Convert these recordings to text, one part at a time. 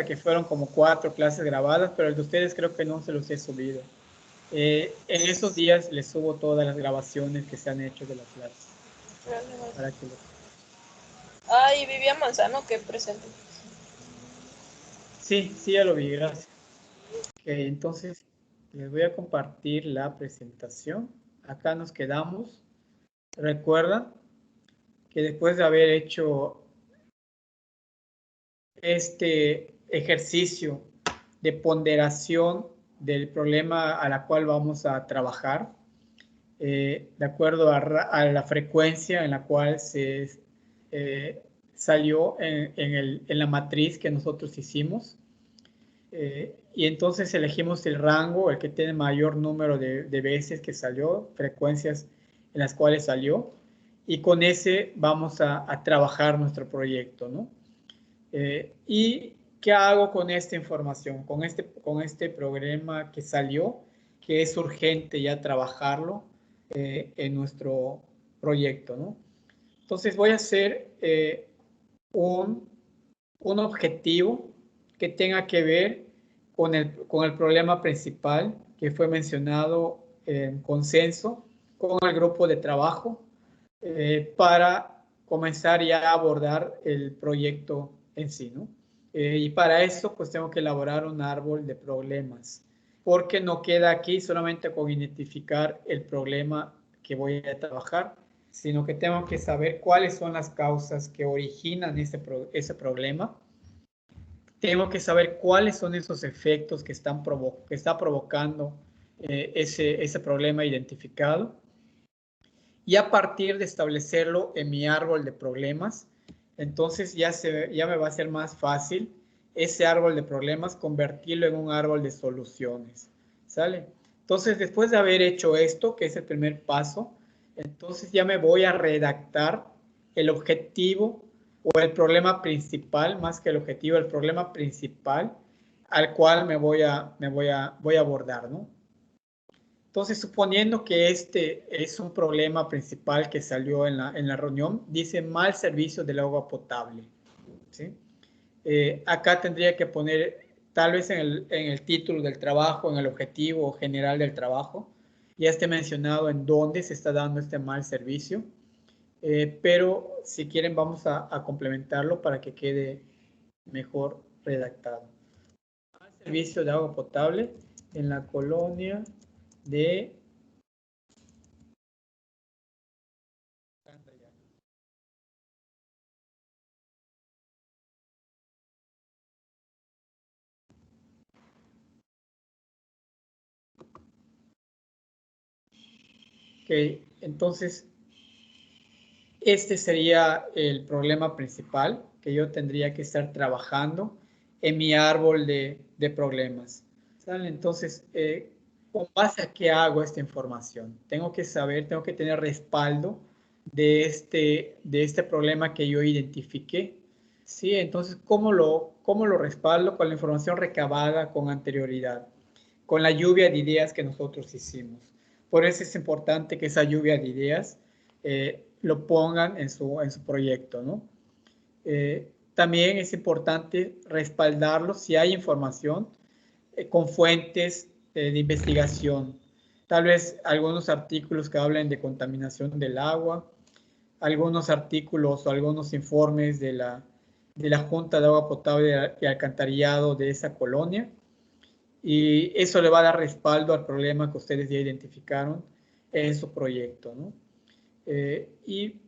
que fueron como 4 clases grabadas, pero el de ustedes creo que no se los he subido. En esos días les subo todas las grabaciones que se han hecho de las clases. Para que lo... Y Vivian Manzano, que presente. Sí, sí, ya lo vi, gracias. Okay, entonces, les voy a compartir la presentación. Acá nos quedamos. Recuerda que después de haber hecho este ejercicio de ponderación del problema a la cual vamos a trabajar, de acuerdo a la frecuencia en la cual se salió en la matriz que nosotros hicimos. Y entonces elegimos el rango, el que tiene mayor número de veces que salió, frecuencias en las cuales salió, y con ese vamos a trabajar nuestro proyecto, ¿no? ¿Y qué hago con esta información? Con este programa que salió, que es urgente ya trabajarlo en nuestro proyecto, ¿no? Entonces voy a hacer un objetivo que tenga que ver con el problema principal que fue mencionado en consenso con el grupo de trabajo para comenzar ya a abordar el proyecto en sí, ¿no? Y para eso, pues tengo que elaborar un árbol de problemas, porque no queda aquí solamente con identificar el problema que voy a trabajar, sino que tengo que saber cuáles son las causas que originan ese problema. Tengo que saber cuáles son esos efectos que está provocando ese problema identificado. Y a partir de establecerlo en mi árbol de problemas, entonces ya me va a ser más fácil ese árbol de problemas convertirlo en un árbol de soluciones. ¿Sale? Entonces, después de haber hecho esto, que es el primer paso, entonces ya me voy a redactar el objetivo o el problema principal, más que el objetivo, el problema principal al cual voy a abordar, ¿no? Entonces, suponiendo que este es un problema principal que salió en la reunión, dice mal servicio del agua potable. ¿Sí? Acá tendría que poner, tal vez en el título del trabajo, en el objetivo general del trabajo, ya esté mencionado en dónde se está dando este mal servicio, pero si quieren vamos a complementarlo para que quede mejor redactado. Mal servicio de agua potable en la colonia de Ok, entonces este sería el problema principal que yo tendría que estar trabajando en mi árbol de problemas. ¿Sale? Entonces, ¿con base a qué hago esta información? Tengo que saber, tengo que tener respaldo de este problema que yo identifiqué. ¿Sí? Entonces, cómo lo respaldo? Con la información recabada con anterioridad, con la lluvia de ideas que nosotros hicimos. Por eso es importante que esa lluvia de ideas lo pongan en su proyecto, ¿no? También es importante respaldarlo si hay información con fuentes de investigación. Tal vez algunos artículos que hablen de contaminación del agua, algunos artículos o algunos informes de la Junta de Agua Potable y Alcantarillado de esa colonia. Y eso le va a dar respaldo al problema que ustedes ya identificaron en su proyecto, ¿no? Y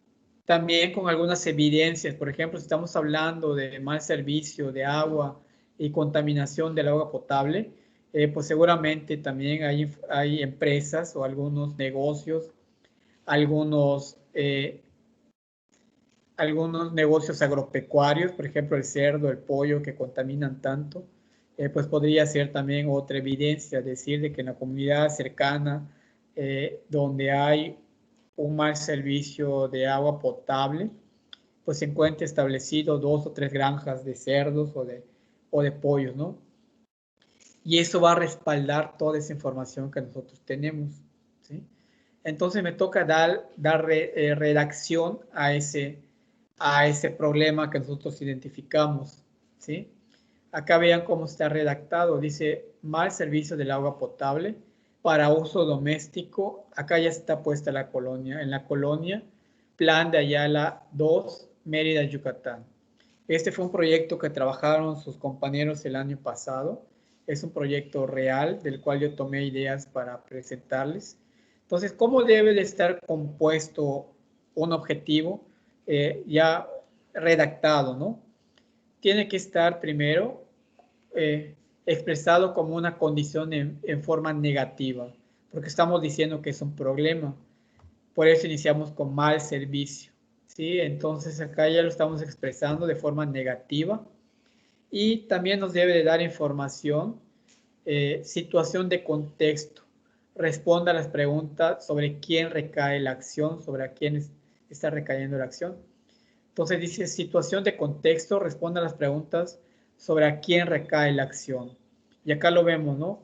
también con algunas evidencias, por ejemplo, si estamos hablando de mal servicio de agua y contaminación del agua potable, pues seguramente también hay empresas o algunos negocios, algunos, algunos negocios agropecuarios, por ejemplo, el cerdo, el pollo, que contaminan tanto, pues podría ser también otra evidencia, decir de que en la comunidad cercana, donde hay un mal servicio de agua potable, pues se encuentra establecido 2 o 3 granjas de cerdos o de pollos, ¿no? Y eso va a respaldar toda esa información que nosotros tenemos, ¿sí? Entonces me toca dar redacción a ese problema que nosotros identificamos, ¿sí? Acá vean cómo está redactado. Dice, mal servicio del agua potable para uso doméstico. Acá ya está puesta la colonia. En la colonia, Plan de Ayala 2, Mérida, Yucatán. Este fue un proyecto que trabajaron sus compañeros el año pasado. Es un proyecto real del cual yo tomé ideas para presentarles. Entonces, ¿cómo debe de estar compuesto un objetivo ya redactado, ¿no? Tiene que estar primero expresado como una condición en forma negativa, porque estamos diciendo que es un problema. Por eso iniciamos con mal servicio, ¿sí? Entonces acá ya lo estamos expresando de forma negativa y también nos debe de dar información, situación de contexto. Responda a las preguntas sobre quién recae la acción, sobre a quién está recayendo la acción. Entonces dice situación de contexto, responda a las preguntas sobre a quién recae la acción. Y acá lo vemos, ¿no?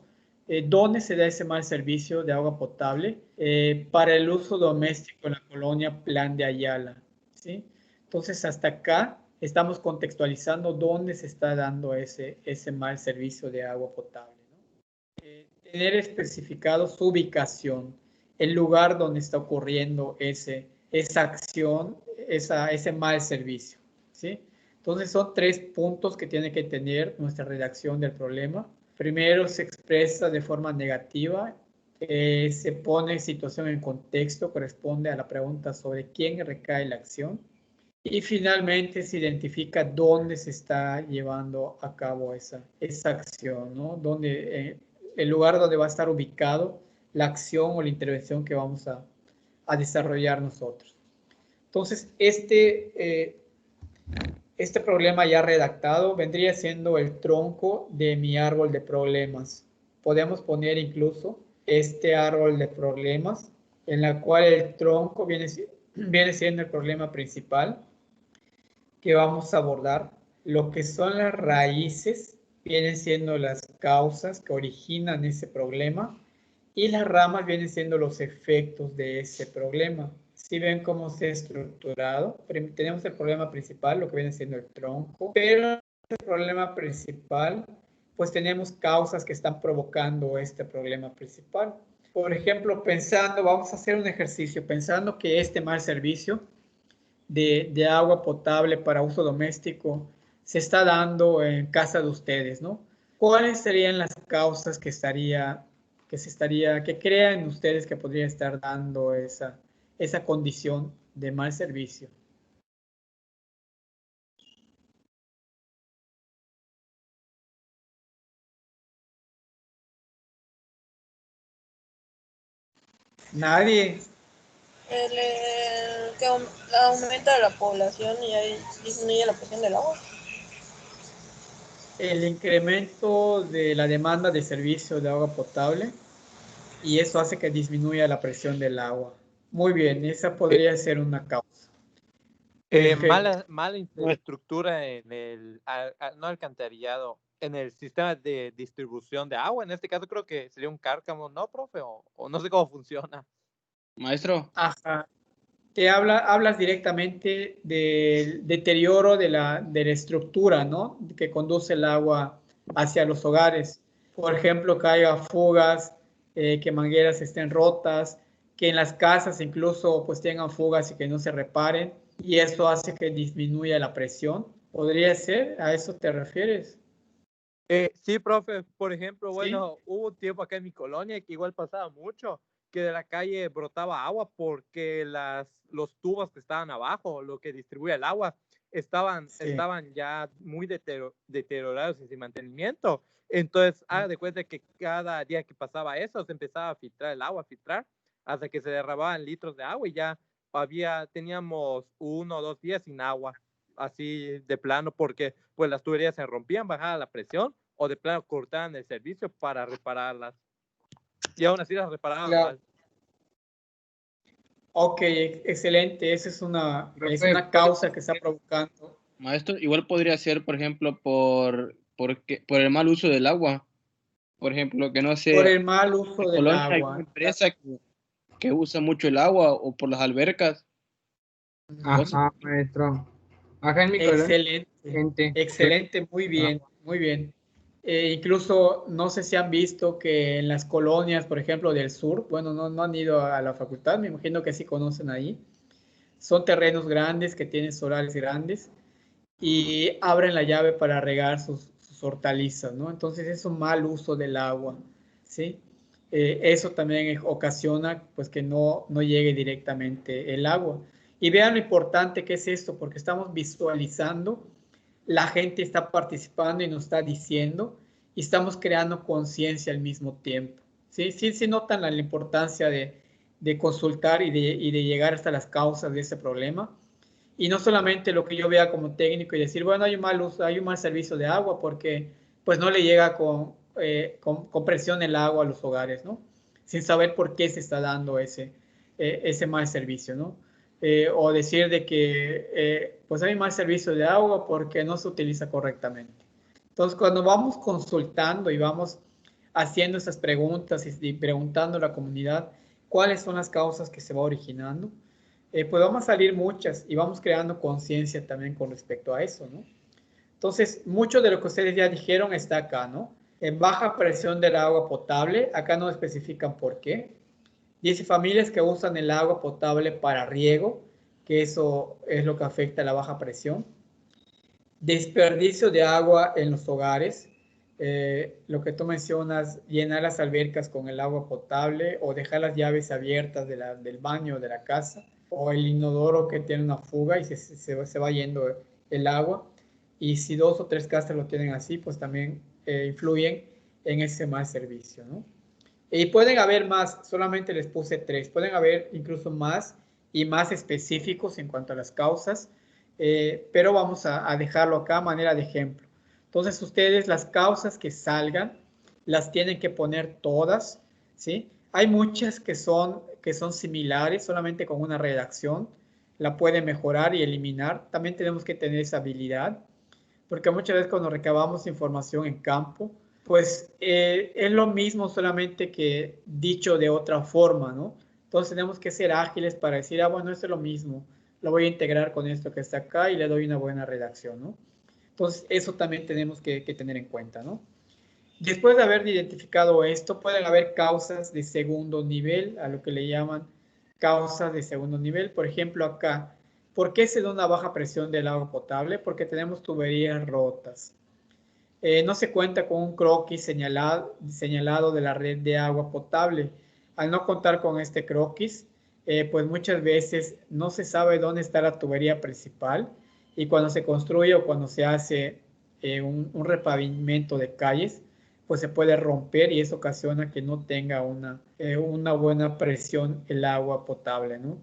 ¿Dónde se da ese mal servicio de agua potable? Para el uso doméstico en la colonia Plan de Ayala, ¿sí? Entonces hasta acá estamos contextualizando dónde se está dando ese mal servicio de agua potable, ¿no? Tener especificado su ubicación, el lugar donde está ocurriendo esa acción, ese mal servicio, ¿sí? Entonces son 3 puntos que tiene que tener nuestra redacción del problema. Primero, se expresa de forma negativa, se pone situación en contexto, corresponde a la pregunta sobre quién recae la acción. Y finalmente se identifica dónde se está llevando a cabo esa acción, ¿no? Donde, el lugar donde va a estar ubicado la acción o la intervención que vamos a desarrollar nosotros. Entonces, este problema ya redactado vendría siendo el tronco de mi árbol de problemas. Podemos poner incluso este árbol de problemas en la cual el tronco viene siendo el problema principal que vamos a abordar. Lo que son las raíces vienen siendo las causas que originan ese problema y las ramas vienen siendo los efectos de ese problema. Si ven cómo se ha estructurado, tenemos el problema principal, lo que viene siendo el tronco, pero el problema principal, pues tenemos causas que están provocando este problema principal. Por ejemplo, vamos a hacer un ejercicio, pensando que este mal servicio de agua potable para uso doméstico se está dando en casa de ustedes, ¿no? ¿Cuáles serían las causas que crean ustedes que podría estar dando esa condición de mal servicio? Nadie. Que aumenta la población y ahí disminuye la presión del agua. El incremento de la demanda de servicio de agua potable y eso hace que disminuya la presión del agua. Muy bien, esa podría ser una causa. Mala infraestructura en no alcantarillado, en el sistema de distribución de agua. En este caso creo que sería un cárcamo, ¿no, profe? O no sé cómo funciona. Maestro. Ajá. Hablas directamente del deterioro de la estructura, ¿no? Que conduce el agua hacia los hogares. Por ejemplo, que haya fugas, que mangueras estén rotas, que en las casas incluso pues tengan fugas y que no se reparen. Y eso hace que disminuya la presión. ¿Podría ser? ¿A eso te refieres? Sí, profe. Por ejemplo, ¿Sí? bueno, hubo un tiempo acá en mi colonia que igual pasaba mucho, que de la calle brotaba agua porque los tubos que estaban abajo, lo que distribuye el agua, estaban ya muy deteriorados y sin mantenimiento. Entonces, haga de cuenta que cada día que pasaba eso, se empezaba a filtrar el agua, hasta que se derramaban litros de agua y ya teníamos 1 o 2 días sin agua, así de plano, porque pues las tuberías se rompían, bajaba la presión, o de plano cortaban el servicio para repararlas. Y aún así las reparaban mal. Ok, excelente. Esa es una causa que está provocando. Maestro, igual podría ser, por ejemplo, por el mal uso del agua. Por ejemplo, que no sé, Por el mal uso del Colombia hay agua. una empresa que usa mucho el agua o por las albercas. Ajá, maestro. Acá en mi colonia, Excelente, excelente, muy bien. Muy bien. Incluso no sé si han visto que en las colonias, por ejemplo, del sur, bueno, no han ido a la facultad, me imagino que sí conocen ahí. Son terrenos grandes que tienen solares grandes y abren la llave para regar sus hortalizas, ¿no? Entonces es un mal uso del agua, ¿sí? Eso también ocasiona pues que no llegue directamente el agua. Y vean lo importante que es esto, porque estamos visualizando, la gente está participando y nos está diciendo, y estamos creando conciencia al mismo tiempo, ¿sí? Sí notan la importancia de consultar y de llegar hasta las causas de ese problema. Y no solamente lo que yo vea como técnico y decir, bueno, hay un mal uso, hay un mal servicio de agua porque pues no le llega con presión el agua a los hogares, ¿no? Sin saber por qué se está dando ese mal servicio, ¿no? O decir de que pues hay un mal servicio de agua porque no se utiliza correctamente. Entonces, cuando vamos consultando y vamos haciendo esas preguntas y preguntando a la comunidad cuáles son las causas que se va originando, pues vamos a salir muchas y vamos creando conciencia también con respecto a eso, ¿no? Entonces, mucho de lo que ustedes ya dijeron está acá, ¿no? En baja presión del agua potable, acá no especifican por qué. Dice familias que usan el agua potable para riego, que eso es lo que afecta a la baja presión. Desperdicio de agua en los hogares, lo que tú mencionas, llenar las albercas con el agua potable o dejar las llaves abiertas del baño de la casa, o el inodoro que tiene una fuga y se va yendo el agua. Y si 2 o 3 casas lo tienen así, pues también influyen en ese mal servicio, ¿no? Y pueden haber más, solamente les puse 3, pueden haber incluso más y más específicos en cuanto a las causas, pero vamos a dejarlo acá a manera de ejemplo. Entonces ustedes las causas que salgan las tienen que poner todas, ¿sí? Hay muchas que son similares, solamente con una redacción la pueden mejorar y eliminar. También tenemos que tener esa habilidad, porque muchas veces cuando recabamos información en campo, pues es lo mismo solamente que dicho de otra forma, ¿no? Entonces tenemos que ser ágiles para decir, bueno, esto es lo mismo, lo voy a integrar con esto que está acá y le doy una buena redacción, ¿no? Entonces eso también tenemos que tener en cuenta, ¿no? Después de haber identificado esto, pueden haber causas de segundo nivel, a lo que le llaman causas de segundo nivel. Por ejemplo, acá, ¿por qué se da una baja presión del agua potable? Porque tenemos tuberías rotas. No se cuenta con un croquis señalado de la red de agua potable. Al no contar con este croquis, pues muchas veces no se sabe dónde está la tubería principal, y cuando se construye o cuando se hace un repavimento de calles, pues se puede romper y eso ocasiona que no tenga una buena presión el agua potable, ¿no?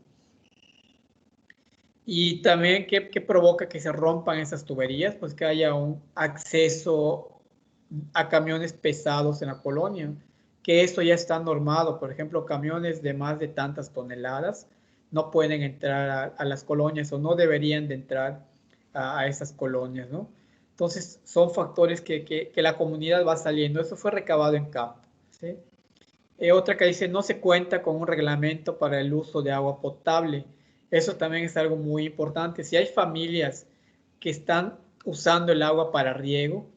Y también, ¿qué provoca que se rompan esas tuberías? Pues que haya un acceso a camiones pesados en la colonia, que esto ya está normado. Por ejemplo, camiones de más de tantas toneladas no pueden entrar a las colonias o no deberían de entrar a esas colonias, ¿no? Entonces, son factores que la comunidad va saliendo. Eso fue recabado en campo, ¿sí? Otra que dice, no se cuenta con un reglamento para el uso de agua potable. Eso también es algo muy importante. Si hay familias que están usando el agua para riego,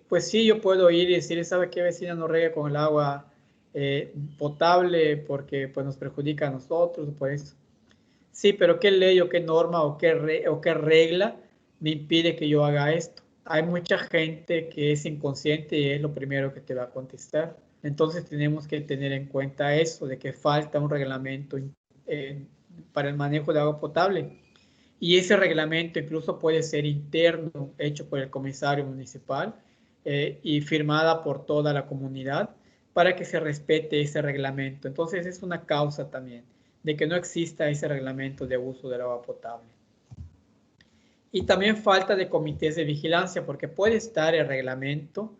pues sí, yo puedo ir y decir, ¿sabe qué, vecina? No riegue con el agua potable porque pues, nos perjudica a nosotros, por eso. Sí, pero ¿qué ley o qué norma o qué regla me impide que yo haga esto? Hay mucha gente que es inconsciente y es lo primero que te va a contestar. Entonces tenemos que tener en cuenta eso, de que falta un reglamento para el manejo de agua potable. Y ese reglamento incluso puede ser interno, hecho por el comisario municipal y firmada por toda la comunidad para que se respete ese reglamento. Entonces es una causa también de que no exista ese reglamento de uso del agua potable. Y también falta de comités de vigilancia, porque puede estar el reglamento,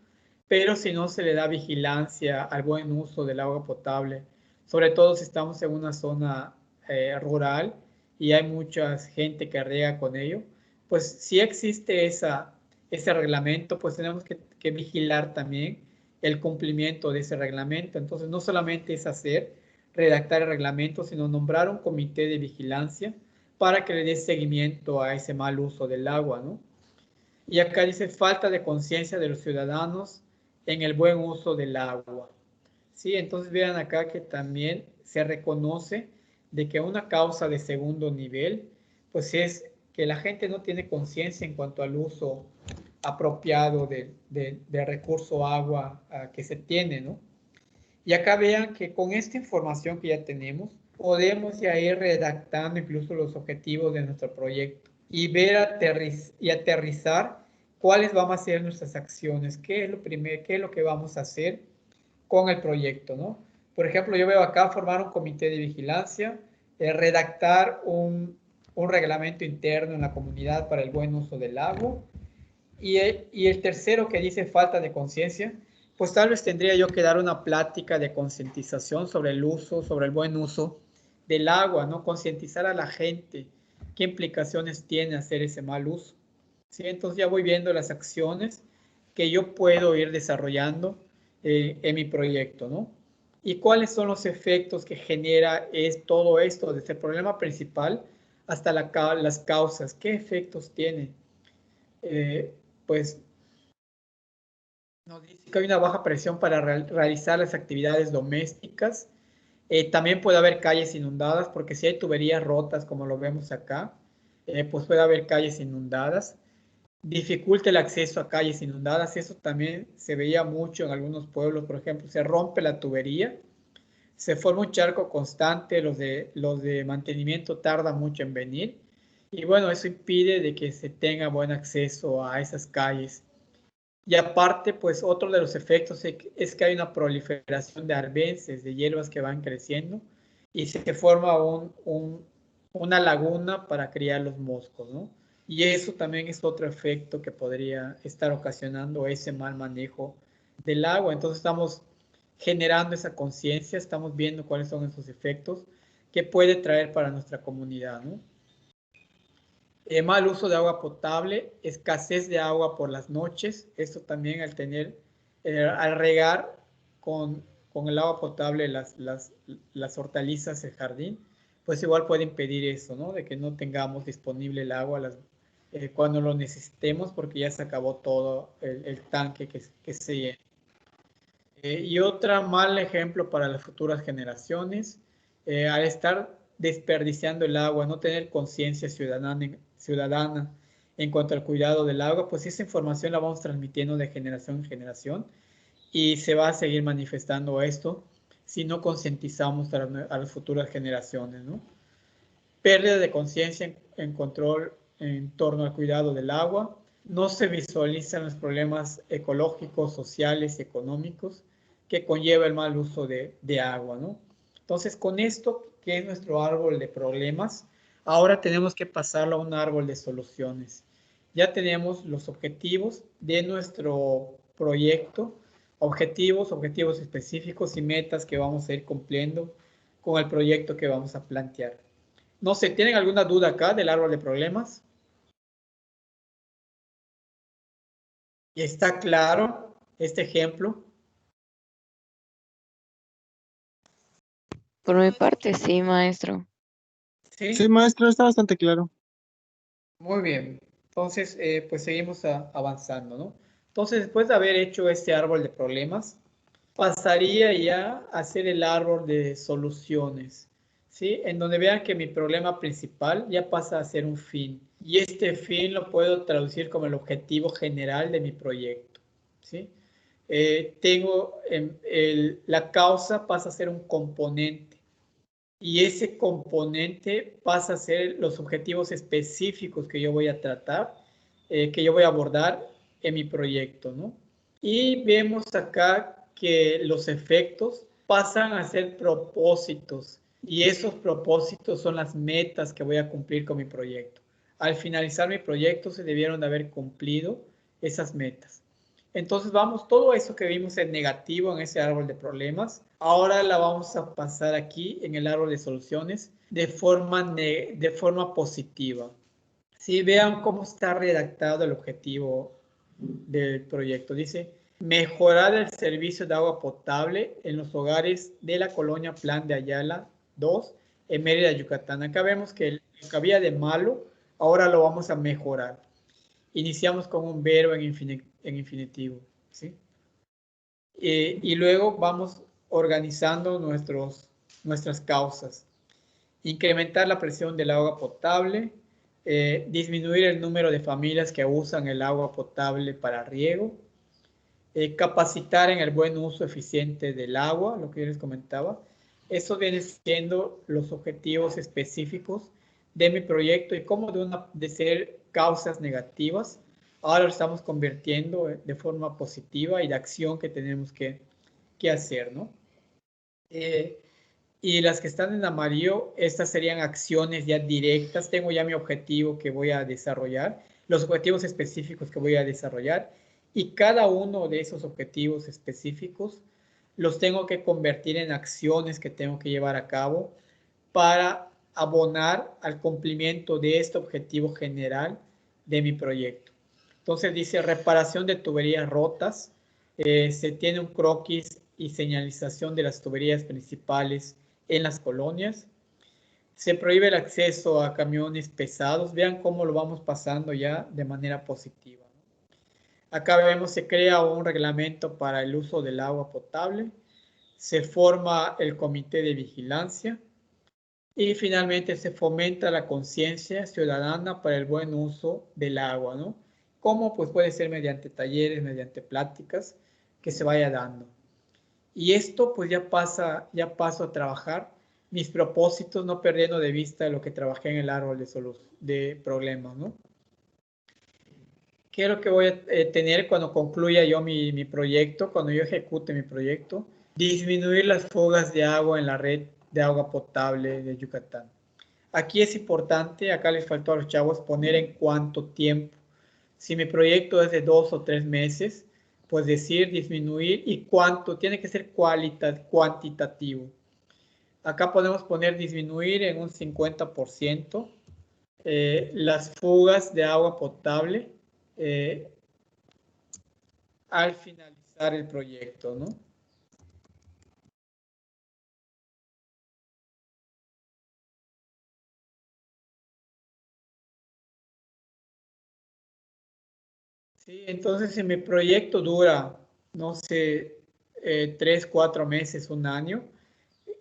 pero si no se le da vigilancia al buen uso del agua potable, sobre todo si estamos en una zona rural y hay mucha gente que riega con ello, pues si existe ese reglamento, pues tenemos que vigilar también el cumplimiento de ese reglamento. Entonces no solamente es redactar el reglamento, sino nombrar un comité de vigilancia para que le dé seguimiento a ese mal uso del agua, ¿no? Y acá dice falta de conciencia de los ciudadanos en el buen uso del agua. Sí, entonces vean acá que también se reconoce de que una causa de segundo nivel, pues es que la gente no tiene conciencia en cuanto al uso apropiado del recurso agua que se tiene, ¿no? Y acá vean que con esta información que ya tenemos, podemos ya ir redactando incluso los objetivos de nuestro proyecto y ver y aterrizar cuáles van a ser nuestras acciones, qué es lo primero, qué es lo que vamos a hacer con el proyecto, ¿no? Por ejemplo, yo veo acá formar un comité de vigilancia, redactar un reglamento interno en la comunidad para el buen uso del agua. Y el tercero que dice falta de conciencia, pues tal vez tendría yo que dar una plática de concientización sobre el uso, sobre el buen uso del agua, ¿no? Concientizar a la gente qué implicaciones tiene hacer ese mal uso. ¿Sí? Entonces ya voy viendo las acciones que yo puedo ir desarrollando en mi proyecto, ¿no? Y cuáles son los efectos que genera todo esto, desde el problema principal hasta las causas, qué efectos tiene. Pues nos dice que hay una baja presión para realizar las actividades domésticas. También puede haber calles inundadas, porque si hay tuberías rotas, como lo vemos acá, pues puede haber calles inundadas. Dificulta el acceso a calles inundadas. Eso también se veía mucho en algunos pueblos. Por ejemplo, se rompe la tubería, se forma un charco constante, los de mantenimiento tardan mucho en venir. Y bueno, eso impide de que se tenga buen acceso a esas calles. Y aparte, pues otro de los efectos es que hay una proliferación de arbences, de hierbas que van creciendo y se forma una laguna para criar los moscos, ¿no? Y eso también es otro efecto que podría estar ocasionando ese mal manejo del agua. Entonces estamos generando esa conciencia, estamos viendo cuáles son esos efectos que puede traer para nuestra comunidad, ¿no? Mal uso de agua potable, escasez de agua por las noches. Esto también al regar con el agua potable las hortalizas, el jardín, pues igual puede impedir eso, ¿no? De que no tengamos disponible el agua cuando lo necesitemos porque ya se acabó todo el tanque que se llena. Y otro mal ejemplo para las futuras generaciones, al estar desperdiciando el agua, no tener conciencia ciudadana en cuanto al cuidado del agua, pues esa información la vamos transmitiendo de generación en generación y se va a seguir manifestando esto si no concientizamos a las futuras generaciones, ¿no? Pérdida de conciencia en control en torno al cuidado del agua, no se visualizan los problemas ecológicos, sociales y económicos que conlleva el mal uso de agua, ¿no? Entonces, con esto, que es nuestro árbol de problemas, ahora tenemos que pasarlo a un árbol de soluciones. Ya tenemos los objetivos de nuestro proyecto, objetivos específicos y metas que vamos a ir cumpliendo con el proyecto que vamos a plantear. No sé, ¿tienen alguna duda acá del árbol de problemas? ¿Está claro este ejemplo? Por mi parte, sí, maestro. Sí, Sí, maestro, está bastante claro. muy bien. Entonces, pues seguimos avanzando, ¿no? Entonces, después de haber hecho este árbol de problemas, pasaría ya a hacer el árbol de soluciones, ¿sí? En donde vean que mi problema principal ya pasa a ser un fin. Y este fin lo puedo traducir como el objetivo general de mi proyecto, ¿sí? La causa pasa a ser un componente y ese componente pasa a ser los objetivos específicos que yo voy a tratar, que yo voy a abordar en mi proyecto, ¿no? Y vemos acá que los efectos pasan a ser propósitos y esos propósitos son las metas que voy a cumplir con mi proyecto. Al finalizar mi proyecto se debieron de haber cumplido esas metas. Entonces vamos, todo eso que vimos en negativo en ese árbol de problemas, ahora la vamos a pasar aquí en el árbol de soluciones de forma positiva. Si vean cómo está redactado el objetivo del proyecto. Dice, mejorar el servicio de agua potable en los hogares de la colonia Plan de Ayala 2 en Mérida, Yucatán. Acá vemos que lo que había de malo, ahora lo vamos a mejorar. iniciamos con un verbo en infinitivo, ¿sí? Y luego vamos organizando nuestras causas. Incrementar la presión del agua potable, disminuir el número de familias que usan el agua potable para riego, capacitar en el buen uso eficiente del agua, lo que yo les comentaba. Eso viene siendo los objetivos específicos de mi proyecto y cómo de ser causas negativas, ahora lo estamos convirtiendo de forma positiva y de acción que tenemos que hacer, ¿no? Y las que están en amarillo, estas serían acciones ya directas. Tengo ya mi objetivo que voy a desarrollar, los objetivos específicos que voy a desarrollar, y cada uno de esos objetivos específicos los tengo que convertir en acciones que tengo que llevar a cabo para abonar al cumplimiento de este objetivo general de mi proyecto. Entonces dice reparación de tuberías rotas, se tiene un croquis y señalización de las tuberías principales en las colonias. Se prohíbe el acceso a camiones pesados. Vean cómo lo vamos pasando ya de manera positiva. Acá vemos, se crea un reglamento para el uso del agua potable. Se forma el comité de vigilancia. Y finalmente se fomenta la conciencia ciudadana para el buen uso del agua, ¿no? ¿Cómo? Pues puede ser mediante talleres, mediante pláticas que se vaya dando. Y esto pues ya paso a trabajar mis propósitos, no perdiendo de vista lo que trabajé en el árbol de problemas, ¿no? ¿Qué es lo que voy a tener cuando concluya yo mi proyecto, cuando yo ejecute mi proyecto? Disminuir las fugas de agua en la red de agua potable de Yucatán. Aquí es importante, acá les faltó a los chavos poner en cuánto tiempo. Si mi proyecto es de 2 o 3 meses, pues decir disminuir y cuánto, tiene que ser cuantitativo. Acá podemos poner disminuir en un 50% las fugas de agua potable al finalizar el proyecto, ¿no? Sí, entonces si mi proyecto dura, no sé, 3, 4 meses, un año,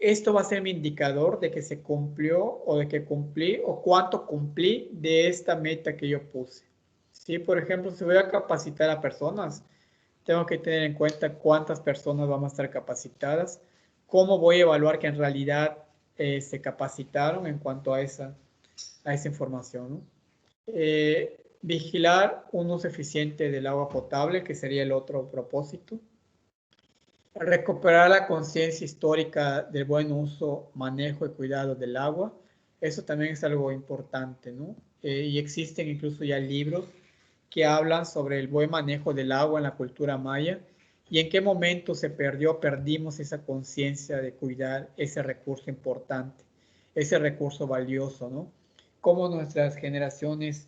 esto va a ser mi indicador de que se cumplió o de que cumplí o cuánto cumplí de esta meta que yo puse. Sí, por ejemplo, si voy a capacitar a personas, tengo que tener en cuenta cuántas personas van a estar capacitadas, cómo voy a evaluar que en realidad se capacitaron en cuanto a esa información, ¿no? Vigilar un uso eficiente del agua potable, que sería el otro propósito. Recuperar la conciencia histórica del buen uso, manejo y cuidado del agua. Eso también es algo importante, ¿no? Y existen incluso ya libros que hablan sobre el buen manejo del agua en la cultura maya y en qué momento perdimos esa conciencia de cuidar ese recurso importante, ese recurso valioso, ¿no? Cómo nuestras generaciones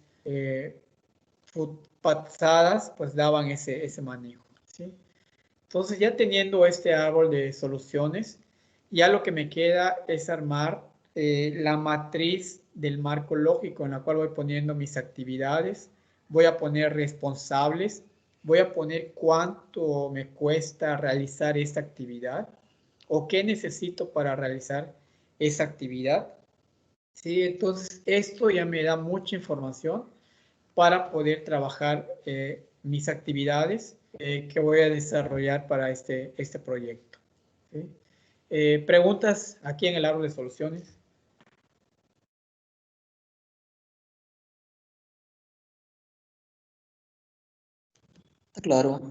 pasadas pues daban ese manejo, ¿sí? Entonces ya teniendo este árbol de soluciones, ya lo que me queda es armar la matriz del marco lógico en la cual voy poniendo mis actividades, voy a poner responsables, voy a poner cuánto me cuesta realizar esta actividad o qué necesito para realizar esa actividad. Sí, entonces esto ya me da mucha información para poder trabajar mis actividades que voy a desarrollar para este proyecto. ¿Sí? ¿Preguntas aquí en el árbol de soluciones? Está claro.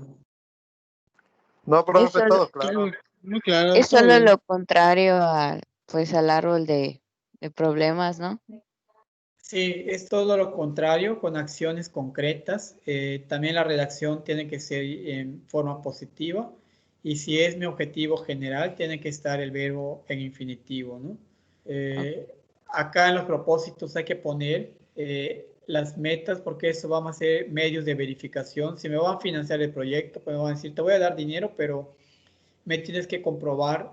No, profe, Eso todo claro. Muy claro, es todo solo bien. lo contrario al árbol de problemas, ¿no? Sí, es todo lo contrario, con acciones concretas. También la redacción tiene que ser en forma positiva. Y si es mi objetivo general, tiene que estar el verbo en infinitivo, ¿no? Acá en los propósitos hay que poner las metas porque eso vamos a ser medios de verificación. Si me van a financiar el proyecto, pues me van a decir, te voy a dar dinero, pero me tienes que comprobar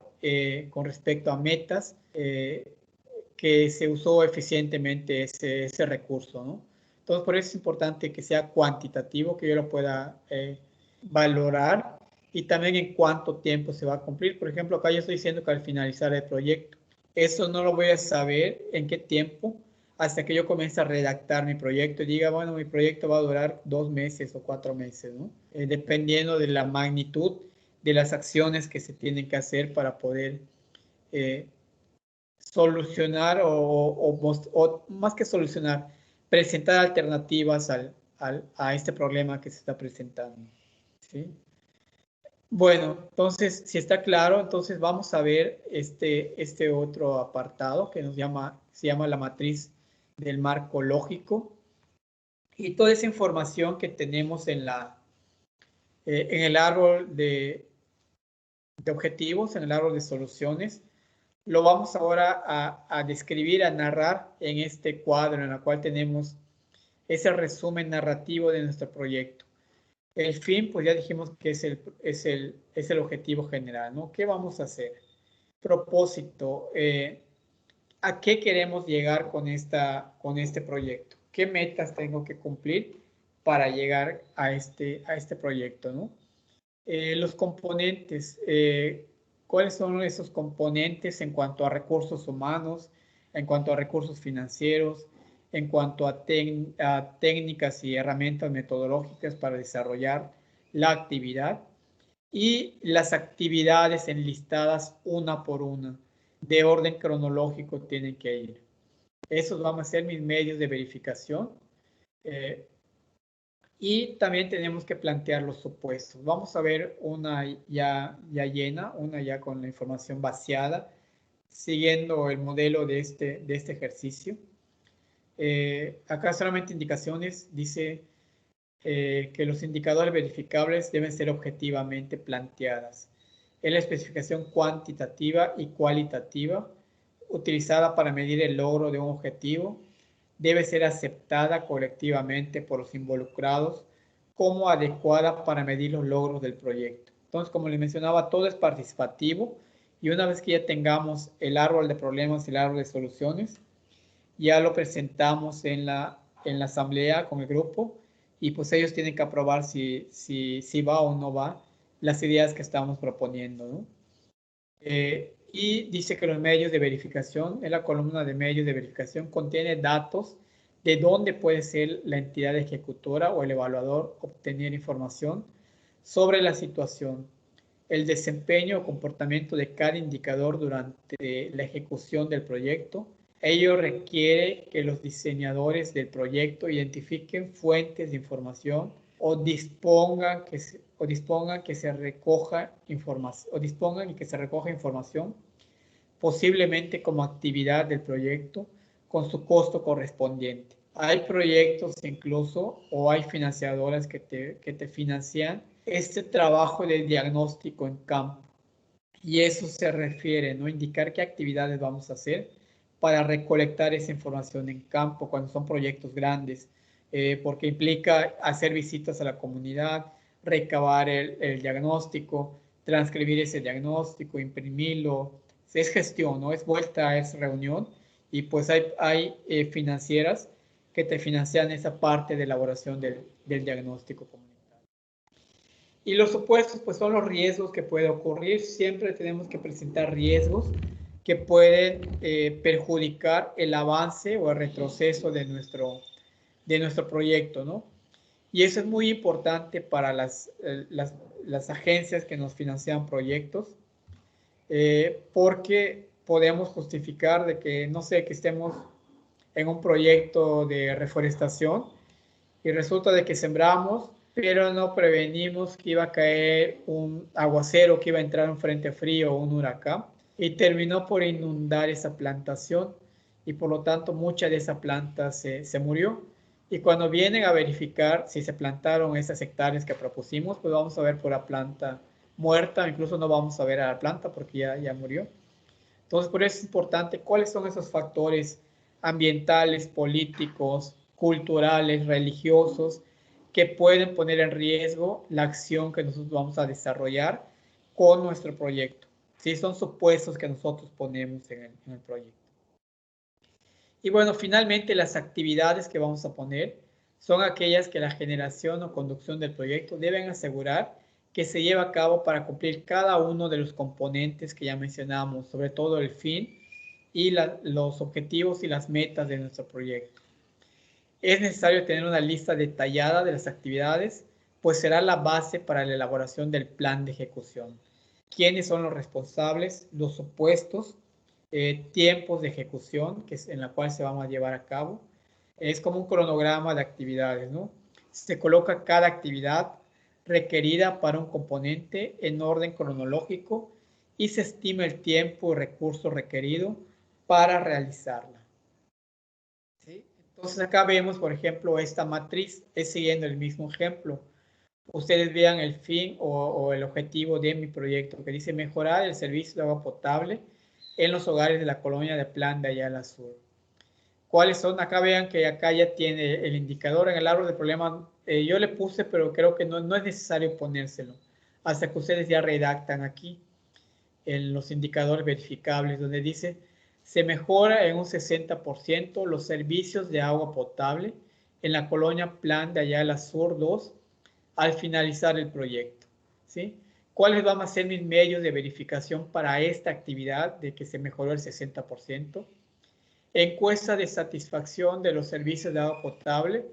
con respecto a metas que se usó eficientemente ese recurso, ¿no? Entonces, por eso es importante que sea cuantitativo, que yo lo pueda valorar, y también en cuánto tiempo se va a cumplir. Por ejemplo, acá yo estoy diciendo que al finalizar el proyecto, eso no lo voy a saber en qué tiempo, hasta que yo comience a redactar mi proyecto y diga, bueno, mi proyecto va a durar 2 meses o 4 meses, ¿no? Dependiendo de la magnitud de las acciones que se tienen que hacer para poder solucionar o más que solucionar, presentar alternativas a este problema que se está presentando, ¿sí? Bueno, entonces, si está claro, entonces vamos a ver este otro apartado que se llama la matriz del marco lógico, y toda esa información que tenemos en el árbol de objetivos, en el árbol de soluciones, lo vamos ahora a describir, a narrar en este cuadro en el cual tenemos ese resumen narrativo de nuestro proyecto. El fin, pues ya dijimos que es el objetivo general, ¿no? ¿Qué vamos a hacer? Propósito, ¿a qué queremos llegar con este proyecto? ¿Qué metas tengo que cumplir para llegar a este proyecto, ¿no? Los componentes, ¿cuáles son esos componentes en cuanto a recursos humanos, en cuanto a recursos financieros, en cuanto a técnicas y herramientas metodológicas para desarrollar la actividad, y las actividades enlistadas una por una, de orden cronológico tienen que ir? Esos van a ser mis medios de verificación. Y también tenemos que plantear los supuestos. Vamos a ver una ya llena, una ya con la información vaciada, siguiendo el modelo de este ejercicio. Acá solamente indicaciones, dice que los indicadores verificables deben ser objetivamente planteadas. Es la especificación cuantitativa y cualitativa utilizada para medir el logro de un objetivo. Debe ser aceptada colectivamente por los involucrados como adecuada para medir los logros del proyecto. Entonces, como les mencionaba, todo es participativo, y una vez que ya tengamos el árbol de problemas y el árbol de soluciones, ya lo presentamos en la asamblea con el grupo, y pues ellos tienen que aprobar si va o no va las ideas que estamos proponiendo, ¿no? Y dice que los medios de verificación, en la columna de medios de verificación, contiene datos de dónde puede ser la entidad ejecutora o el evaluador obtener información sobre la situación, el desempeño o comportamiento de cada indicador durante la ejecución del proyecto. Ello requiere que los diseñadores del proyecto identifiquen fuentes de información o dispongan que se recoja información, posiblemente como actividad del proyecto, con su costo correspondiente. Hay proyectos incluso, o hay financiadoras que te financian este trabajo de diagnóstico en campo. Y eso se refiere, ¿no? Indicar qué actividades vamos a hacer para recolectar esa información en campo cuando son proyectos grandes, porque implica hacer visitas a la comunidad, recabar el diagnóstico, transcribir ese diagnóstico, imprimirlo. Es gestión, ¿no? Es vuelta, es reunión, y pues hay financieras que te financian esa parte de elaboración del diagnóstico comunitario. Y los supuestos, pues son los riesgos que pueden ocurrir. Siempre tenemos que presentar riesgos que pueden perjudicar el avance o el retroceso de nuestro proyecto, ¿no? Y eso es muy importante para las agencias que nos financian proyectos, porque podemos justificar de que, no sé, que estemos en un proyecto de reforestación y resulta de que sembramos, pero no prevenimos que iba a caer un aguacero, que iba a entrar un frente frío o un huracán, y terminó por inundar esa plantación, y por lo tanto mucha de esa planta se murió. Y cuando vienen a verificar si se plantaron esas hectáreas que propusimos, pues vamos a ver por la planta muerta, incluso no vamos a ver a la planta porque ya murió. Entonces, por eso es importante cuáles son esos factores ambientales, políticos, culturales, religiosos, que pueden poner en riesgo la acción que nosotros vamos a desarrollar con nuestro proyecto. ¿Sí? Son supuestos que nosotros ponemos en el proyecto. Y bueno, finalmente las actividades que vamos a poner son aquellas que la generación o conducción del proyecto deben asegurar que se lleva a cabo para cumplir cada uno de los componentes que ya mencionamos, sobre todo el fin y los objetivos y las metas de nuestro proyecto. Es necesario tener una lista detallada de las actividades, pues será la base para la elaboración del plan de ejecución. ¿Quiénes son los responsables? Los supuestos, tiempos de ejecución que es en la cual se van a llevar a cabo. Es como un cronograma de actividades, ¿no? Se coloca cada actividad requerida para un componente en orden cronológico y se estima el tiempo y recurso requerido para realizarla. ¿Sí? Entonces acá vemos, por ejemplo, esta matriz es siguiendo el mismo ejemplo. Ustedes vean el fin o el objetivo de mi proyecto que dice mejorar el servicio de agua potable en los hogares de la colonia de Plan de Ayala Sur. ¿Cuáles son? Acá vean que acá ya tiene el indicador en el árbol de problema. Yo le puse, pero creo que no es necesario ponérselo hasta que ustedes ya redactan aquí en los indicadores verificables donde dice se mejora en un 60% los servicios de agua potable en la colonia Plan de Ayala Sur 2 al finalizar el proyecto, ¿sí? ¿Cuáles van a ser mis medios de verificación para esta actividad de que se mejoró el 60%? Encuesta de satisfacción de los servicios de agua potable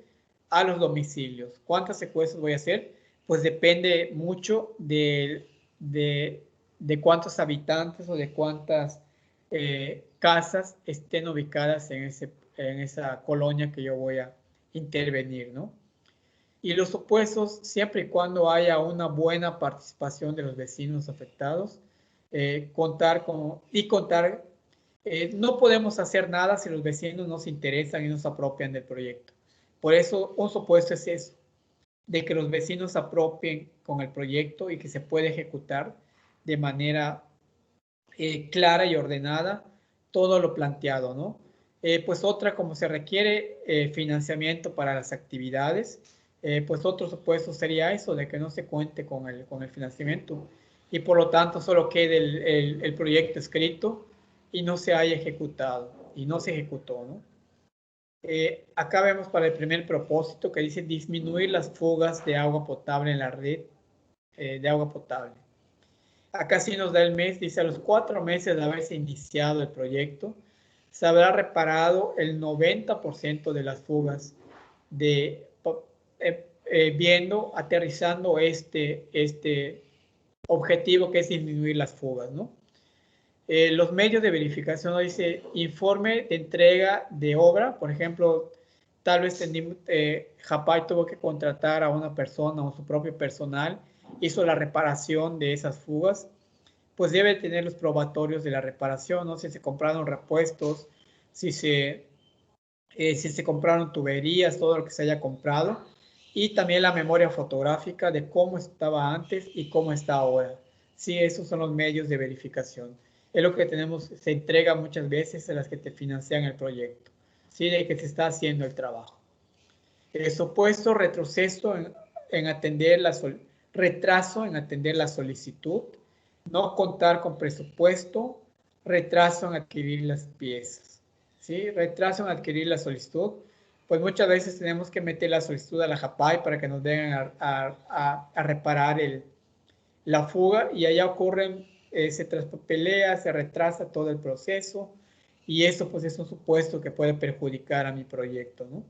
a los domicilios. ¿Cuántas encuestas voy a hacer? Pues depende mucho de cuántos habitantes o de cuántas casas estén ubicadas en esa colonia que yo voy a intervenir, ¿no? Y los supuestos, siempre y cuando haya una buena participación de los vecinos afectados, no podemos hacer nada si los vecinos no se interesan y no se apropian del proyecto. Por eso, un supuesto es eso, de que los vecinos se apropien con el proyecto y que se puede ejecutar de manera clara y ordenada todo lo planteado, ¿no? Pues otra, como se requiere financiamiento para las actividades, pues otro supuesto sería eso, de que no se cuente con el financiamiento y por lo tanto solo quede el proyecto escrito y no se haya ejecutado y no se ejecutó, ¿no? Acá vemos para el primer propósito que dice disminuir las fugas de agua potable en la red de agua potable. Acá sí nos da el mes, dice a los 4 meses de haberse iniciado el proyecto, se habrá reparado el 90% de las fugas aterrizando este objetivo que es disminuir las fugas, ¿no? Los medios de verificación, dice informe de entrega de obra, por ejemplo, tal vez Japay tuvo que contratar a una persona o su propio personal, hizo la reparación de esas fugas, pues debe tener los probatorios de la reparación, ¿no? Si se compraron repuestos, si se compraron tuberías, todo lo que se haya comprado, y también la memoria fotográfica de cómo estaba antes y cómo está ahora. Sí, esos son los medios de verificación. Es lo que tenemos, se entrega muchas veces a las que te financian el proyecto, ¿sí? De que se está haciendo el trabajo. El supuesto retroceso en atender retraso en atender la solicitud, no contar con presupuesto, retraso en adquirir las piezas, ¿sí? Retraso en adquirir la solicitud, pues muchas veces tenemos que meter la solicitud a la Japay para que nos vengan a reparar la fuga y allá ocurren, se traspapelea, se retrasa todo el proceso y eso pues es un supuesto que puede perjudicar a mi proyecto, ¿no?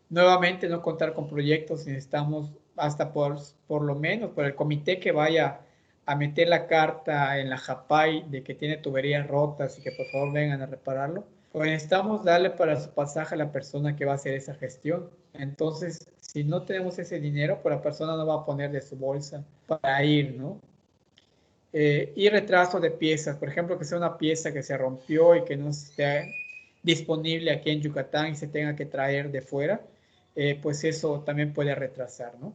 Nuevamente, no contar con proyectos, necesitamos hasta por lo menos por el comité que vaya a meter la carta en la Japay de que tiene tuberías rotas y que por favor vengan a repararlo, pues necesitamos darle para su pasaje a la persona que va a hacer esa gestión. Entonces, si no tenemos ese dinero, pues la persona no va a poner de su bolsa para ir, ¿no? Y retraso de piezas, por ejemplo, que sea una pieza que se rompió y que no esté disponible aquí en Yucatán y se tenga que traer de fuera, pues eso también puede retrasar, ¿no?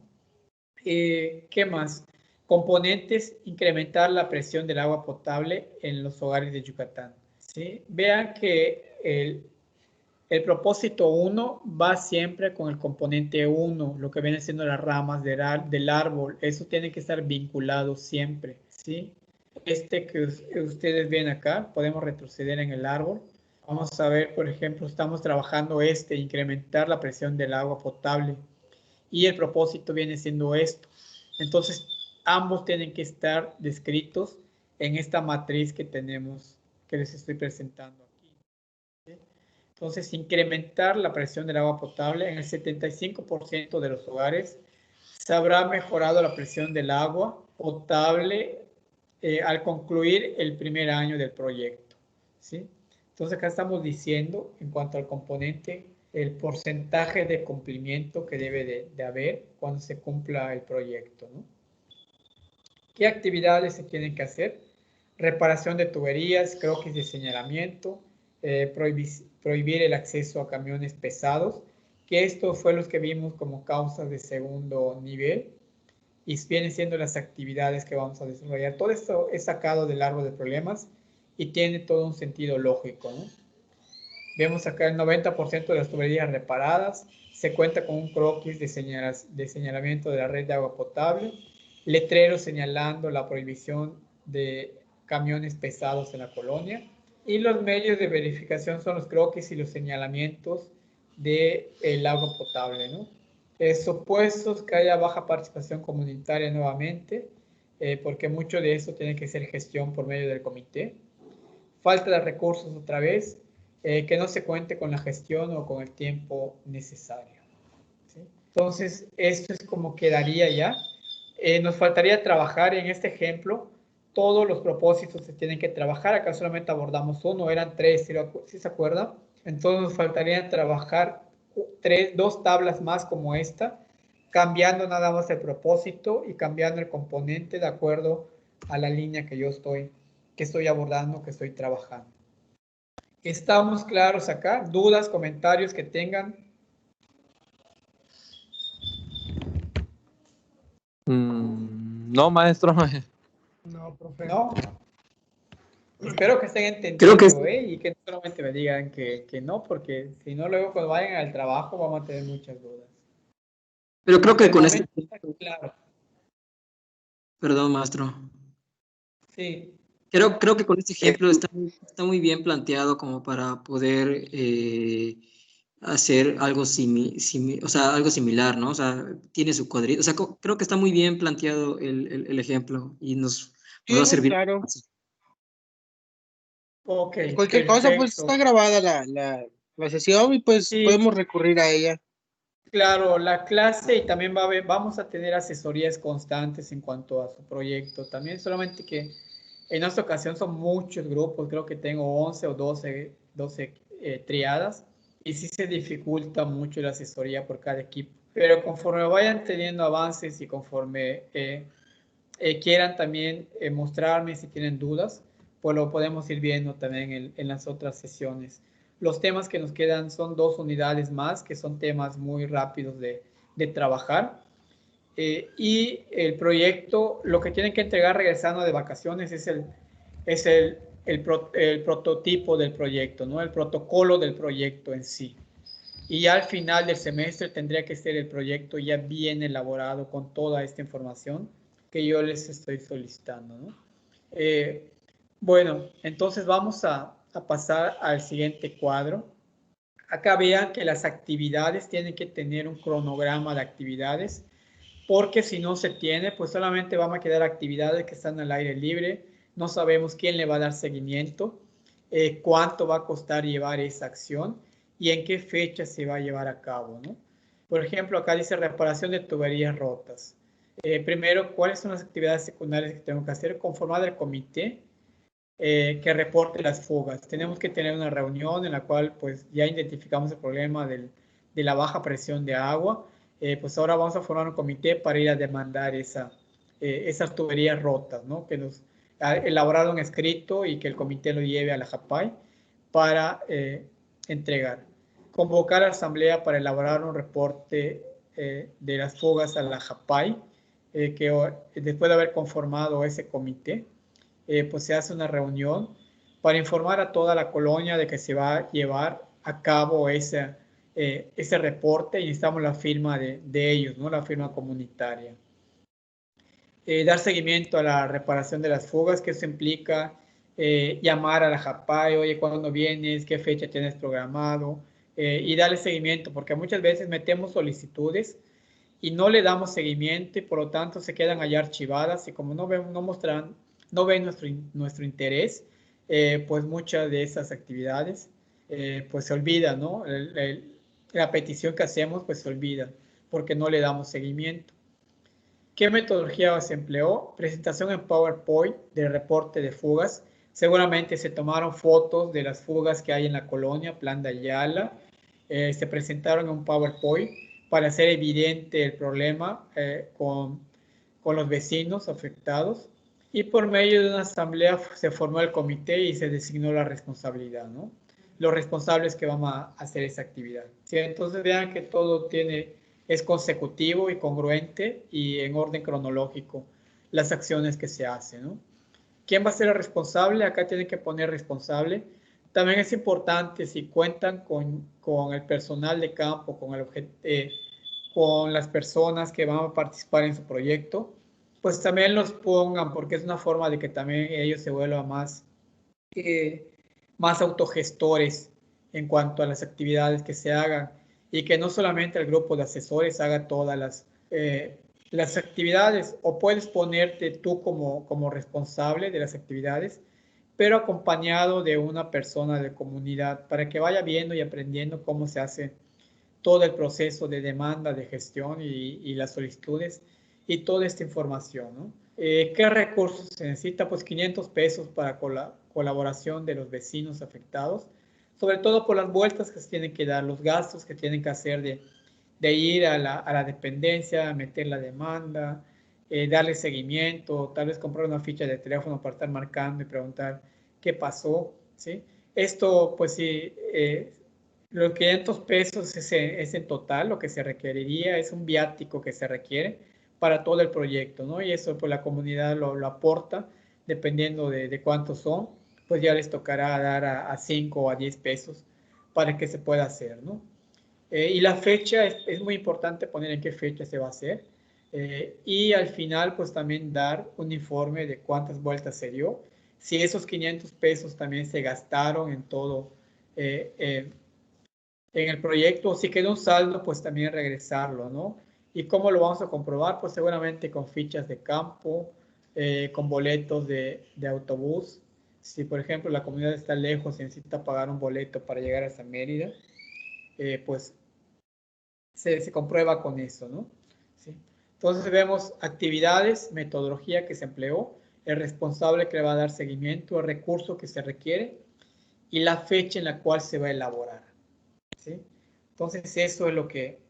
¿Qué más? Componentes, incrementar la presión del agua potable en los hogares de Yucatán, ¿sí? Vean que el propósito 1 va siempre con el componente 1, lo que viene siendo las ramas del árbol, eso tiene que estar vinculado siempre, ¿sí? Que ustedes ven acá, podemos retroceder en el árbol, Vamos a ver, por ejemplo, estamos trabajando incrementar la presión del agua potable. Y el propósito viene siendo esto. Entonces, ambos tienen que estar descritos en esta matriz que tenemos, que les estoy presentando aquí. ¿Sí? Entonces, incrementar la presión del agua potable en el 75% de los hogares. Se habrá mejorado la presión del agua potable al concluir el primer año del proyecto. ¿Sí? Entonces, acá estamos diciendo, en cuanto al componente, el porcentaje de cumplimiento que debe de haber cuando se cumpla el proyecto, ¿no? ¿Qué actividades se tienen que hacer? Reparación de tuberías, croquis de señalamiento, prohibir el acceso a camiones pesados, que estos fue los que vimos como causas de segundo nivel y vienen siendo las actividades que vamos a desarrollar. Todo esto es sacado del árbol de problemas y tiene todo un sentido lógico, ¿no? Vemos acá el 90% de las tuberías reparadas, se cuenta con un croquis de señalamiento de la red de agua potable, letreros señalando la prohibición de camiones pesados en la colonia, y los medios de verificación son los croquis y los señalamientos del agua potable, ¿no? Supuestos que haya baja participación comunitaria nuevamente, porque mucho de eso tiene que ser gestión por medio del comité. Falta de recursos otra vez, que no se cuente con la gestión o con el tiempo necesario. ¿Sí? Entonces, esto es como quedaría ya. Nos faltaría trabajar en este ejemplo. Todos los propósitos se tienen que trabajar. Acá solamente abordamos uno, eran tres, si se acuerdan. Entonces, nos faltaría trabajar dos tablas más como esta, cambiando nada más el propósito y cambiando el componente de acuerdo a la línea que yo estoy abordando, que estoy trabajando. ¿Estamos claros acá? ¿Dudas, comentarios que tengan? No, maestro. No, profe. ¿No? Espero que estén Creo entendiendo, que y que no solamente me digan que no, porque si no, luego cuando vayan al trabajo vamos a tener muchas dudas. Pero creo Hasta que el con este, momento está claro. perdón, maestro. Sí. Creo que con este ejemplo está muy bien planteado como para poder hacer algo algo similar, ¿no? O sea, tiene su cuadrito. O sea, creo que está muy bien planteado el ejemplo y nos va Sí, a muy servir. claro. Ok, Y cualquier cosa, pues perfecto. está grabada la sesión y pues Sí, podemos recurrir a ella. claro, la clase y también vamos a tener asesorías constantes en cuanto a su proyecto. También solamente que en esta ocasión son muchos grupos, creo que tengo 11 o 12 triadas y sí se dificulta mucho la asesoría por cada equipo. Pero conforme vayan teniendo avances y conforme quieran también mostrarme si tienen dudas, pues lo podemos ir viendo también en las otras sesiones. Los temas que nos quedan son 2 unidades más, que son temas muy rápidos de trabajar. Y el proyecto, lo que tienen que entregar regresando de vacaciones es el prototipo del proyecto, ¿no? El protocolo del proyecto en sí. Y ya al final del semestre tendría que ser el proyecto ya bien elaborado con toda esta información que yo les estoy solicitando, ¿no? Bueno, entonces vamos a pasar al siguiente cuadro. Acá vean que las actividades tienen que tener un cronograma de actividades, porque si no se tiene, pues solamente van a quedar actividades que están al aire libre, no sabemos quién le va a dar seguimiento, cuánto va a costar llevar esa acción y en qué fecha se va a llevar a cabo, ¿no? Por ejemplo, acá dice reparación de tuberías rotas. Primero, ¿cuáles son las actividades secundarias que tengo que hacer? Conformar el comité que reporte las fugas. Tenemos que tener una reunión en la cual pues ya identificamos el problema de la baja presión de agua. Pues ahora vamos a formar un comité para ir a demandar esas tuberías rotas, ¿no? Que nos ha elaborado un escrito y que el comité lo lleve a la JAPAI para entregar. Convocar a la asamblea para elaborar un reporte de las fugas a la JAPAI, que después de haber conformado ese comité, pues se hace una reunión para informar a toda la colonia de que se va a llevar a cabo ese reporte y necesitamos la firma de ellos, ¿no? La firma comunitaria. Dar seguimiento a la reparación de las fugas, que eso implica llamar a la JAPAI, oye, ¿cuándo vienes? ¿Qué fecha tienes programado? Y darle seguimiento, porque muchas veces metemos solicitudes y no le damos seguimiento y por lo tanto se quedan allá archivadas y como no ven, no ven nuestro interés, pues muchas de esas actividades pues se olvidan, ¿no? La petición que hacemos pues se olvida porque no le damos seguimiento. ¿Qué metodología se empleó? Presentación en PowerPoint del reporte de fugas. Seguramente se tomaron fotos de las fugas que hay en la colonia, Plan de Ayala. Se presentaron en un PowerPoint para hacer evidente el problema con los vecinos afectados. Y por medio de una asamblea se formó el comité y se designó la responsabilidad, ¿no? Los responsables que van a hacer esa actividad. ¿Sí? Entonces vean que todo es consecutivo y congruente y en orden cronológico las acciones que se hacen, ¿no? ¿Quién va a ser el responsable? Acá tienen que poner responsable. También es importante si cuentan con el personal de campo, con las personas que van a participar en su proyecto, pues también los pongan porque es una forma de que también ellos se vuelvan más autogestores en cuanto a las actividades que se hagan y que no solamente el grupo de asesores haga todas las actividades o puedes ponerte tú como responsable de las actividades, pero acompañado de una persona de comunidad para que vaya viendo y aprendiendo cómo se hace todo el proceso de demanda, de gestión y las solicitudes y toda esta información, ¿no? ¿Qué recursos se necesita? Pues 500 pesos para colaboración de los vecinos afectados, sobre todo por las vueltas que se tienen que dar, los gastos que tienen que hacer de ir a la dependencia, meter la demanda, darle seguimiento, tal vez comprar una ficha de teléfono para estar marcando y preguntar qué pasó, ¿sí? Esto, pues sí, los 500 pesos es en total lo que se requeriría, es un viático que se requiere para todo el proyecto, ¿no? Y eso pues la comunidad lo aporta, dependiendo de cuántos son, pues ya les tocará dar a 5 o a 10 pesos para que se pueda hacer, ¿no? Y la fecha es muy importante poner en qué fecha se va a hacer. Y al final, pues también dar un informe de cuántas vueltas se dio. Si esos 500 pesos también se gastaron en todo, en el proyecto, o si queda un saldo, pues también regresarlo, ¿no? ¿Y cómo lo vamos a comprobar? Pues seguramente con fichas de campo, con boletos de autobús. Si, por ejemplo, la comunidad está lejos y necesita pagar un boleto para llegar hasta Mérida, pues se comprueba con eso, ¿no? ¿Sí? Entonces vemos actividades, metodología que se empleó, el responsable que le va a dar seguimiento, el recurso que se requiere y la fecha en la cual se va a elaborar, ¿sí? Entonces eso es lo que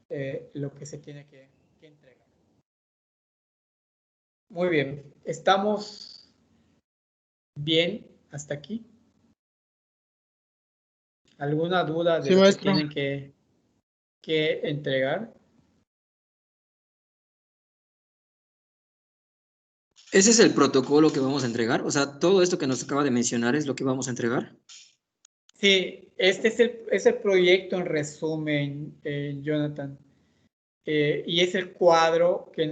se tiene que entregar. Muy bien, ¿estamos bien hasta aquí? ¿Alguna duda de Sí, lo que maestro. tienen que entregar? ¿Ese es el protocolo que vamos a entregar? O sea, todo esto que nos acaba de mencionar es lo que vamos a entregar. Sí, este es el proyecto en resumen, Jonathan. Y es el cuadro que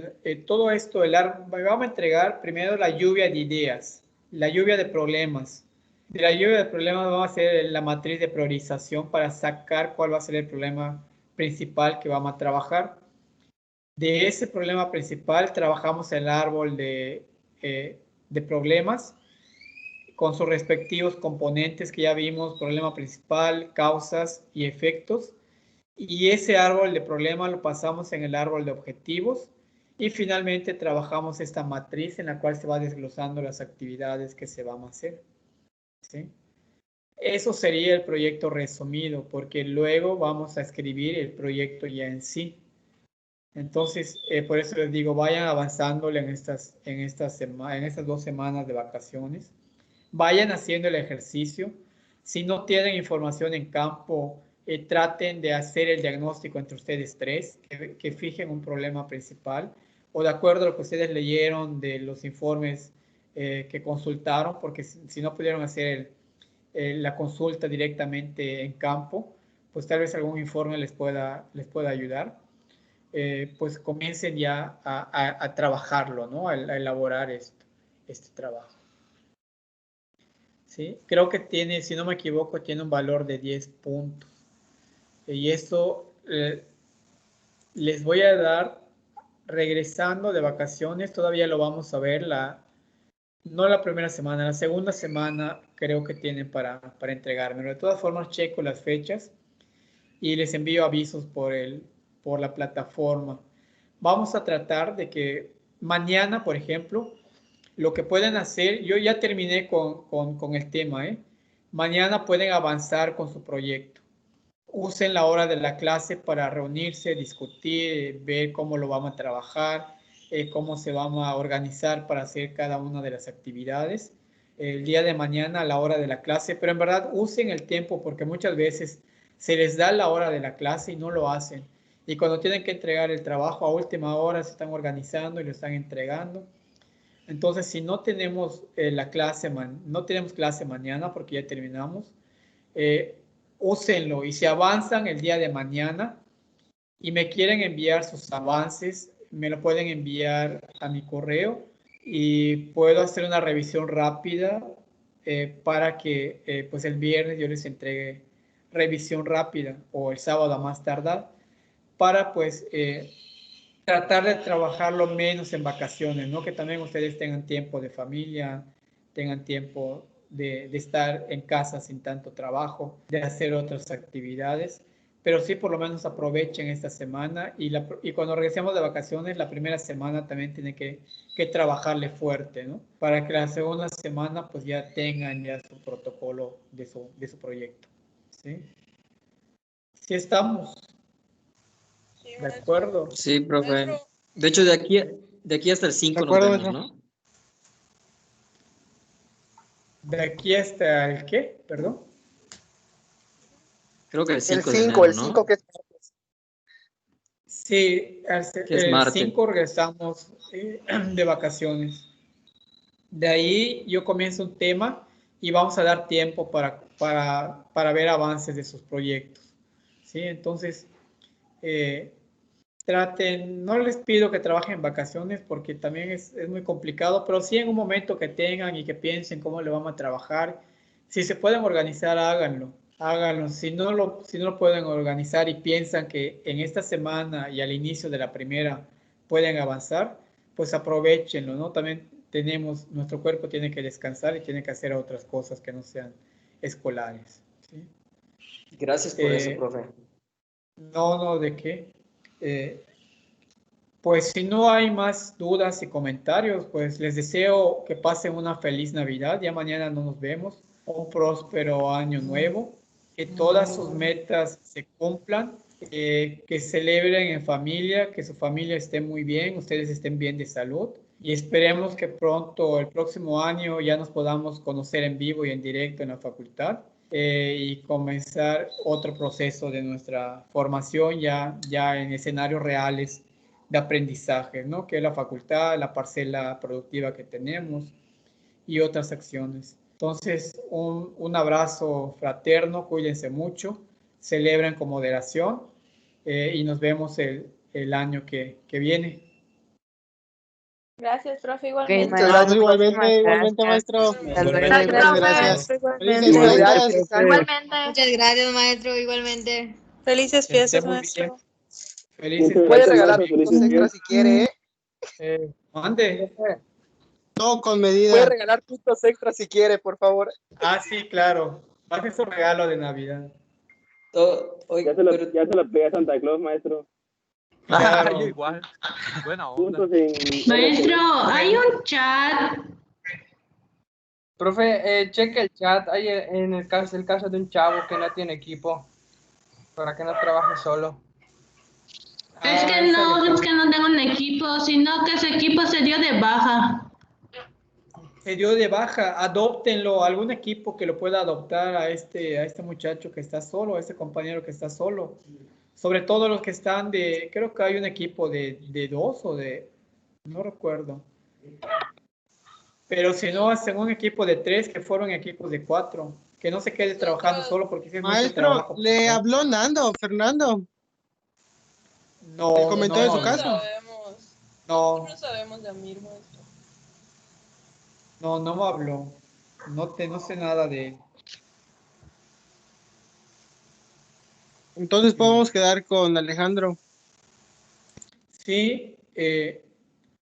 todo esto, vamos a entregar primero la lluvia de ideas, la lluvia de problemas. De la lluvia de problemas vamos a hacer la matriz de priorización para sacar cuál va a ser el problema principal que vamos a trabajar. De ese problema principal trabajamos el árbol de problemas con sus respectivos componentes que ya vimos, problema principal, causas y efectos. Y ese árbol de problema lo pasamos en el árbol de objetivos y finalmente trabajamos esta matriz en la cual se va desglosando las actividades que se van a hacer, ¿sí? Eso sería el proyecto resumido, porque luego vamos a escribir el proyecto ya en sí. Entonces, por eso les digo, vayan avanzándole en estas 2 semanas de vacaciones. Vayan haciendo el ejercicio. Si no tienen información en campo, traten de hacer el diagnóstico entre ustedes tres, que fijen un problema principal, o de acuerdo a lo que ustedes leyeron de los informes que consultaron, porque si no pudieron hacer la consulta directamente en campo, pues tal vez algún informe les pueda ayudar. Pues comiencen ya a trabajarlo, ¿no? A elaborar este trabajo. ¿sí? Creo que tiene, si no me equivoco, tiene un valor de 10 puntos. Y eso les voy a dar regresando de vacaciones, todavía lo vamos a ver, no la primera semana, la segunda semana creo que tienen para entregármelo. De todas formas, checo las fechas y les envío avisos por la plataforma. Vamos a tratar de que mañana, por ejemplo, lo que pueden hacer, yo ya terminé con el tema, ¿eh? Mañana pueden avanzar con su proyecto. Usen la hora de la clase para reunirse, discutir, ver cómo lo vamos a trabajar, cómo se vamos a organizar para hacer cada una de las actividades. El día de mañana a la hora de la clase, pero en verdad usen el tiempo porque muchas veces se les da la hora de la clase y no lo hacen. Y cuando tienen que entregar el trabajo a última hora se están organizando y lo están entregando. Entonces, si no tenemos no tenemos clase mañana porque ya terminamos, úsenlo y si avanzan el día de mañana y me quieren enviar sus avances, me lo pueden enviar a mi correo y puedo hacer una revisión rápida para que pues el viernes yo les entregue revisión rápida o el sábado a más tardar para pues tratar de trabajarlo menos en vacaciones, ¿no? Que también ustedes tengan tiempo de familia, tengan tiempo de estar en casa sin tanto trabajo, de hacer otras actividades, pero sí por lo menos aprovechen esta semana y cuando regresemos de vacaciones, la primera semana también tiene que trabajarle fuerte, ¿no? Para que la segunda semana pues ya tengan ya su protocolo de su proyecto, ¿sí? Sí estamos, Sí, ¿de maestro. acuerdo? Sí, profe. Maestro, De hecho, de aquí hasta el 5 De nos acuerdo, vemos, maestro. ¿no? ¿De aquí hasta el qué? Perdón. Creo que el El 5 de 5, enero, el 5 ¿no? que es Sí, Que es el martes. 5 regresamos de vacaciones. De ahí yo comienzo un tema y vamos a dar tiempo para ver avances de sus proyectos. ¿Sí? Entonces, traten, no les pido que trabajen en vacaciones porque también es muy complicado, pero sí en un momento que tengan y que piensen cómo le vamos a trabajar. Si se pueden organizar, háganlo. Háganlo. Si no lo pueden organizar y piensan que en esta semana y al inicio de la primera pueden avanzar, pues aprovechenlo, ¿no? También nuestro cuerpo tiene que descansar y tiene que hacer otras cosas que no sean escolares. ¿Sí? Gracias por eso, profe. No, ¿de qué? Pues si no hay más dudas y comentarios, pues les deseo que pasen una feliz Navidad. Ya mañana no nos vemos. Un próspero año nuevo. Que todas sus metas se cumplan. Que celebren en familia, que su familia esté muy bien, ustedes estén bien de salud. Y esperemos que pronto, el próximo año, ya nos podamos conocer en vivo y en directo en la facultad. Y comenzar otro proceso de nuestra formación ya en escenarios reales de aprendizaje, ¿no? Que es la facultad, la parcela productiva que tenemos y otras acciones. Entonces, un abrazo fraterno, cuídense mucho, celebren con moderación y nos vemos el año que viene. gracias, profe, Ok, igualmente. Muchas maestro, gracias, muchísimas igualmente, gracias. maestro. Hasta luego, Muchas igual. gracias. Felices Igualmente. fiestas. Igualmente. Gracias, maestro, igualmente. Felices Que esté fiestas, muy maestro. bien. Felices Puede fiestas. regalar También. puntos extra si quiere, Mande. Todo con medida. Puede regalar puntos extra si quiere, por favor. Ah, sí, claro. Va a ser su regalo de Navidad. Oye, Ya se lo pedí a Santa Claus, maestro. Claro. Yo igual. Buena onda. Puntos en... Maestro, hay un chat. Profe, cheque el chat. Hay el caso de un chavo que no tiene equipo para que no trabaje solo. Es que no tengo un equipo, sino que ese equipo se dio de baja. Se dio de baja, adóptenlo, algún equipo que lo pueda adoptar a este muchacho que está solo, a este compañero que está solo. Sobre todo los que están creo que hay un equipo de dos no recuerdo. Pero si no, hacen un equipo de 3, que fueron equipos de 4, que no se quede trabajando solo porque es mucho Maestro, trabajo. le habló Fernando. No, ¿Le comentó de su no, caso? No sabemos de Amir, maestro. no me habló. no sé nada de él. Entonces podemos quedar con Alejandro. Sí,